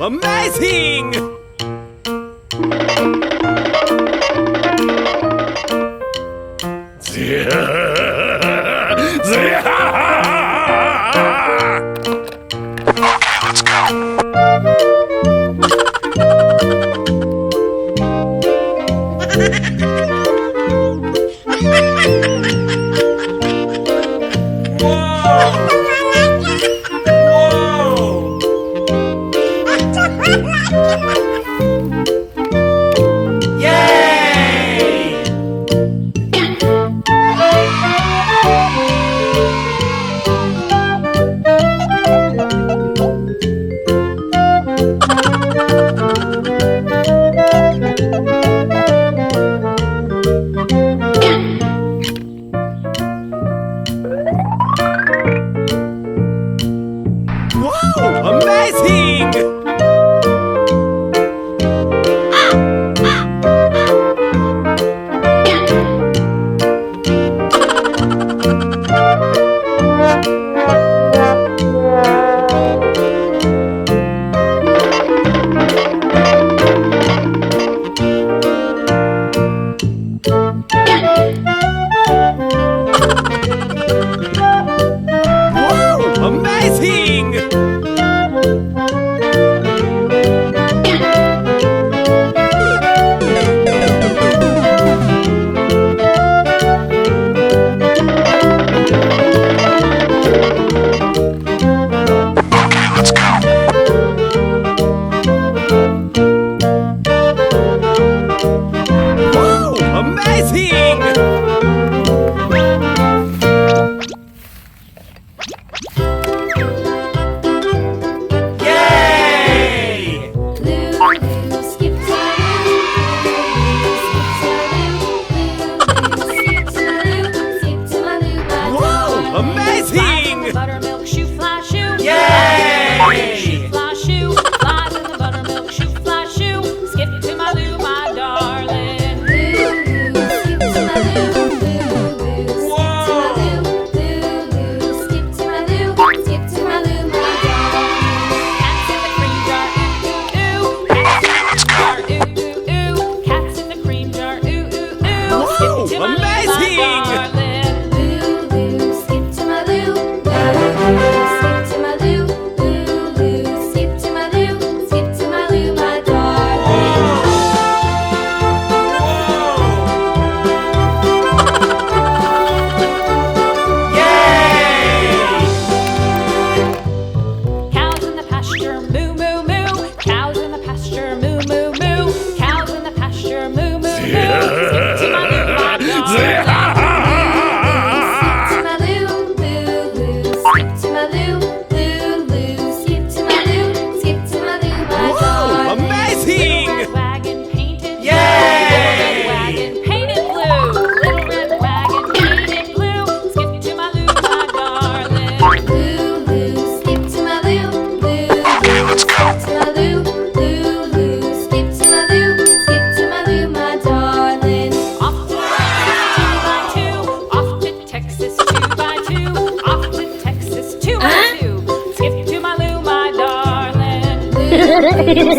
Amazing! Let's go.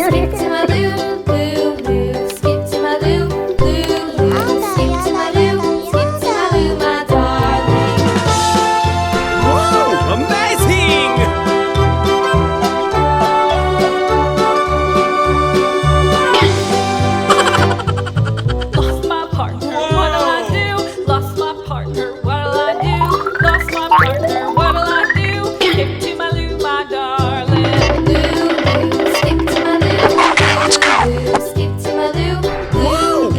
Skip to my loo, loo, loo. Skip to my loo, loo, loo. Skip to my loo, skip to my loo, my darling. Whoa, amazing! Lost my partner, what'll I do? Lost my partner, what'll I do? Lost my partner, what'll I do? Skip to my loo, my darling.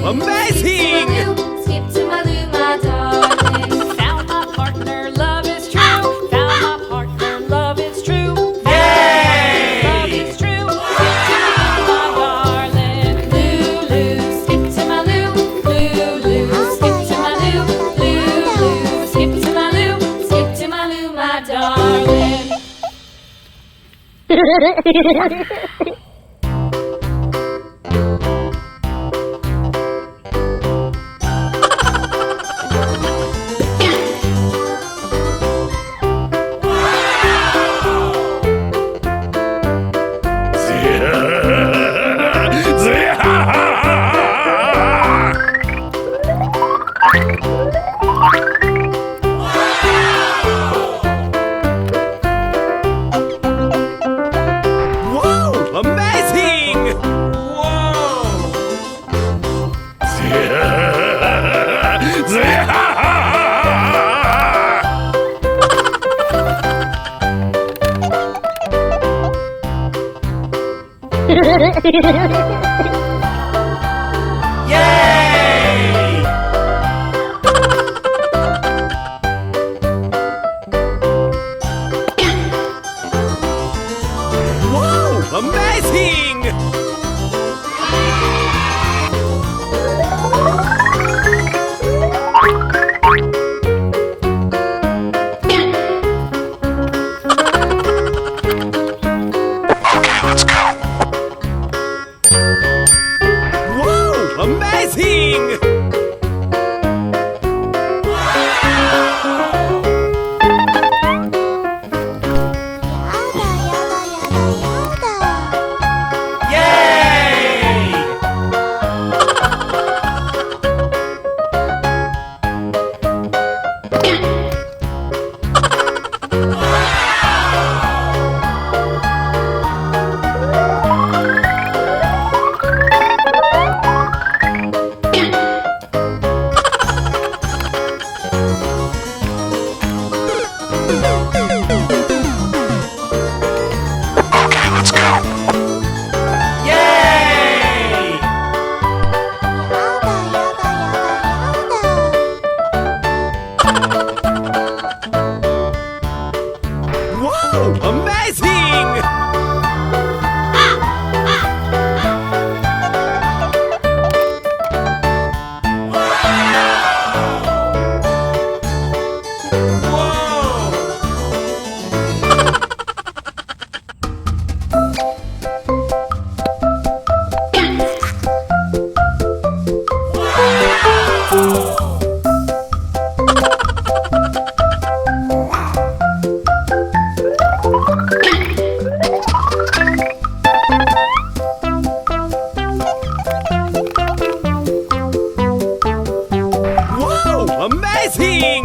Amazing! Skip to my loo, my darling. Found my partner, love is true. Found my partner, love is true. Yay! Love is true. Skip to my loo, my darling. Loo, loo, skip to my loo, loo, loo. Skip to my loo, loo, loo. Skip to my loo, my darling. Yeah. Whoa! Amazing! Yay! Whoa! Amazing! Whoa! Amazing! Yay! Yay! Whoa! Amazing! Whoa! Amazing!